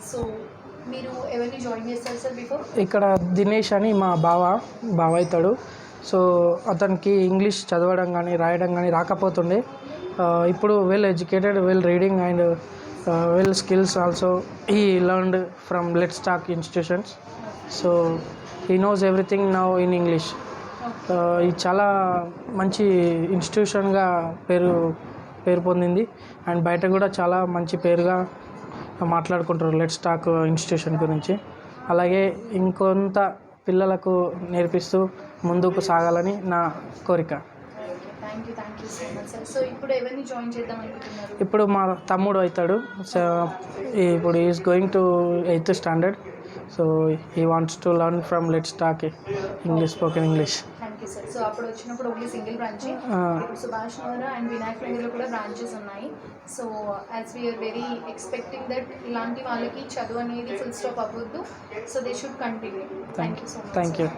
So మీరు ఎవరిని join చేస్తారు సార్ బిఫోర్? ఇక్కడ దినేష్ అని మా బావ అవుతాడు. సో అతనికి ఇంగ్లీష్ చదవడం కానీ రాయడం కానీ రాకపోతుండే. ఇప్పుడు well educated, well reading and well skills also he learned from let's talk institutions. So he knows everything now in English. ఇది చాలా మంచి ఇన్స్టిట్యూషన్గా పేరు పొందింది అండ్ బయట కూడా చాలా మంచి పేరుగా మాట్లాడుకుంటారు లెట్స్ టాక్ ఇన్స్టిట్యూషన్ గురించి. అలాగే ఇంకొంత పిల్లలకు నేర్పిస్తూ ముందుకు సాగాలని నా కోరిక. Thank you so much sir. So ఇప్పుడు ఎవరిని జాయిన్ చేద్దాం అనుకుంటున్నారు? ఇప్పుడు మా తమ్ముడు అవుతాడు. సో ఇప్పుడు is going to 8th standard. So he wants to learn from let's talk English, spoken English. Thank you sir. So అప్పుడు వచ్చినప్పుడు ఓన్లీ సింగిల్ బ్రాంచ్, ఇప్పుడు సుభాష్ నగర్ అండ్ వినాయక్ నగర్లో కూడా బ్రాంచెస్ ఉన్నాయి. So as we are very expecting that ఇలాంటి వాళ్ళకి చదువు అనేది ఫుల్ స్టాప్ అవ్వద్దు. So they should continue. Thank you so much. Thank you.